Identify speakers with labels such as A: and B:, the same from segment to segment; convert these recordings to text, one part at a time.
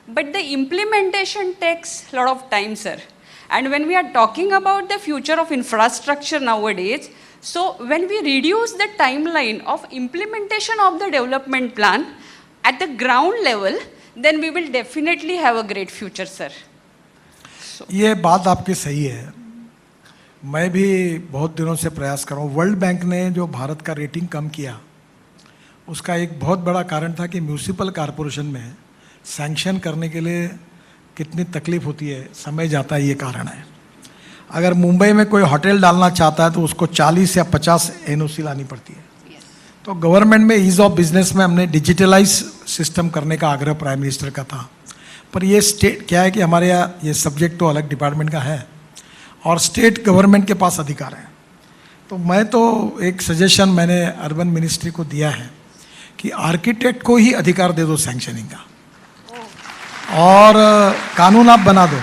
A: but the implementation takes a lot of time, sir. And when we are talking about the future of infrastructure nowadays, so when we reduce the timeline of implementation of the development plan at the ground level, then we will definitely have a great future, sir.
B: ये बात आपकी सही है। मैं भी बहुत दिनों से प्रयास कर रहा हूँ। वर्ल्ड बैंक ने जो भारत का रेटिंग कम किया, उसका एक बहुत बड़ा कारण था कि म्यूनिसिपल कॉरपोरेशन में सैंक्शन करने के लिए कितनी तकलीफ होती है, समय जाता है, ये कारण है। अगर मुंबई में कोई होटल डालना चाहता है तो उसको 40 या 50 एनओसी लानी पड़ती है। तो गवर्नमेंट में ईज़ ऑफ बिजनेस में हमने डिजिटलाइज सिस्टम करने का आग्रह प्राइम मिनिस्टर का था, पर ये स्टेट क्या है कि हमारे यहाँ ये सब्जेक्ट तो अलग डिपार्टमेंट का है और स्टेट गवर्नमेंट के पास अधिकार है। तो मैं तो एक सजेशन मैंने अर्बन मिनिस्ट्री को दिया है कि आर्किटेक्ट को ही अधिकार दे दो सैंक्शनिंग का, और कानून आप बना दो,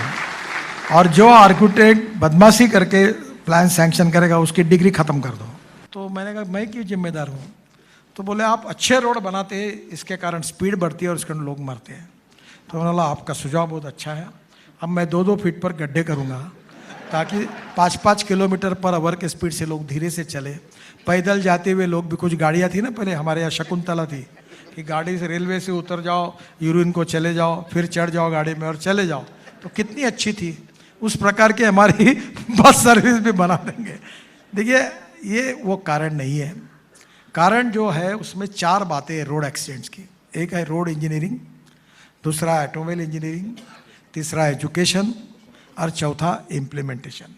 B: और जो आर्किटेक्ट बदमाशी करके प्लान सैंक्शन करेगा उसकी डिग्री ख़त्म कर दो। तो मैंने कहा मैं क्यों जिम्मेदार हूँ? तो बोले आप अच्छे रोड बनाते हैं, इसके कारण स्पीड बढ़ती है और इसके कारण लोग मरते हैं। तो मैंने बोला आपका सुझाव बहुत अच्छा है, अब मैं 2-2 फीट पर गड्ढे करूँगा ताकि 5-5 किलोमीटर पर आवर के स्पीड से लोग धीरे से चले। पैदल जाते हुए लोग भी, कुछ गाड़ियाँ थी ना पहले हमारे यहाँ, शकुंतला थी कि गाड़ी से रेलवे से उतर जाओ, यूरिन को चले जाओ, फिर चढ़ जाओ गाड़ी में और चले जाओ, तो कितनी अच्छी थी। उस प्रकार की हमारी बस सर्विस भी बना देंगे। देखिए ये वो कारण नहीं है। कारण जो है उसमें 4 बातें हैं रोड एक्सीडेंट्स की। एक है रोड इंजीनियरिंग, दूसरा ऑटोमोबाइल इंजीनियरिंग, तीसरा एजुकेशन और चौथा इम्प्लीमेंटेशन।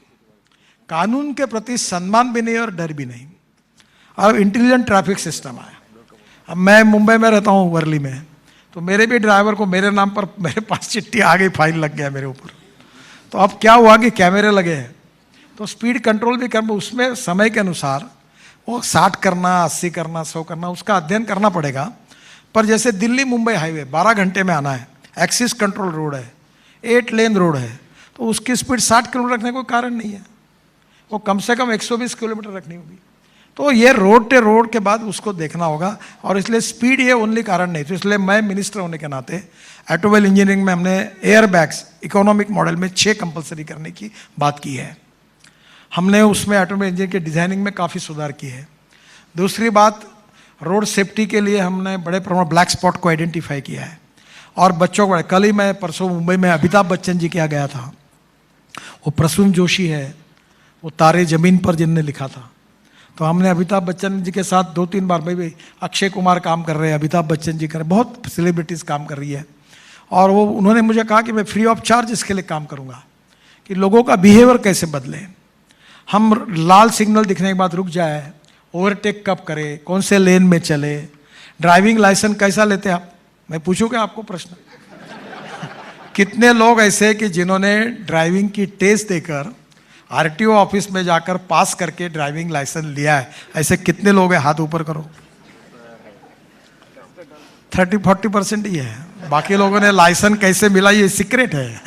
B: कानून के प्रति सम्मान भी नहीं और डर भी नहीं। अब इंटेलिजेंट ट्रैफिक सिस्टम आया। अब मैं मुंबई में रहता हूँ, वर्ली में, तो मेरे भी ड्राइवर को मेरे नाम पर मेरे पास चिट्ठी आ गई, फाइन लग गया मेरे ऊपर। तो अब क्या हुआ कि कैमरे लगे हैं, तो स्पीड कंट्रोल भी करना, उसमें समय के अनुसार वो 60 करना, 80 करना, 100 करना, उसका अध्ययन करना पड़ेगा। पर जैसे दिल्ली मुंबई हाईवे 12 घंटे में आना है, एक्सिस कंट्रोल रोड है, 8 लेन रोड है, तो उसकी स्पीड 60 किलोमीटर रखने का कोई कारण नहीं है, वो कम से कम 120 किलोमीटर रखनी होगी। तो ये रोड टू रोड के बाद उसको देखना होगा, और इसलिए स्पीड ये ओनली कारण नहीं। तो इसलिए मैं मिनिस्टर होने के नाते ऑटोमोबाइल इंजीनियरिंग में हमने एयर बैग्स इकोनॉमिक मॉडल में 6 कंपलसरी करने की बात की है। हमने उसमें ऑटोमोबाइल इंजीनियरिंग के डिज़ाइनिंग में काफ़ी सुधार किए है। दूसरी बात, रोड सेफ्टी के लिए हमने बड़े प्रमाण ब्लैक स्पॉट को आइडेंटिफाई किया है, और बच्चों को, कल ही मैं परसों मुंबई में अमिताभ बच्चन जी के यहाँ गया था, वो प्रसून जोशी है, वो तारे ज़मीन पर जिनने लिखा था, तो हमने अमिताभ बच्चन जी के साथ 2-3 बार, भाई अक्षय कुमार काम कर रहे हैं, अमिताभ बच्चन जी कर रहे हैं, बहुत सेलिब्रिटीज़ काम कर रही है, और वो उन्होंने मुझे कहा कि मैं फ्री ऑफ चार्ज इसके लिए काम करूँगा कि लोगों का बिहेवियर कैसे बदले। हम लाल सिग्नल दिखने के बाद रुक जाए, ओवरटेक कब करें, कौन से लेन में चले, ड्राइविंग लाइसेंस कैसा लेते हैं आप? मैं पूछूं क्या आपको प्रश्न? कितने लोग ऐसे कि जिन्होंने ड्राइविंग की टेस्ट देकर आरटीओ ऑफिस में जाकर पास करके ड्राइविंग लाइसेंस लिया है? ऐसे कितने लोग हैं? हाथ ऊपर करो। 30-40% ही है। बाकी लोगों ने लाइसेंस कैसे मिला ये सीक्रेट है।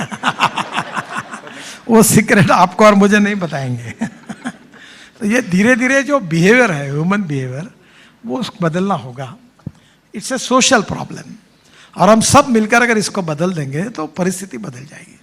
B: वो सीक्रेट आपको और मुझे नहीं बताएंगे। तो ये धीरे धीरे जो बिहेवियर है, ह्यूमन बिहेवियर, वो बदलना होगा। इट्स ए सोशल प्रॉब्लम, और हम सब मिलकर अगर इसको बदल देंगे तो परिस्थिति बदल जाएगी।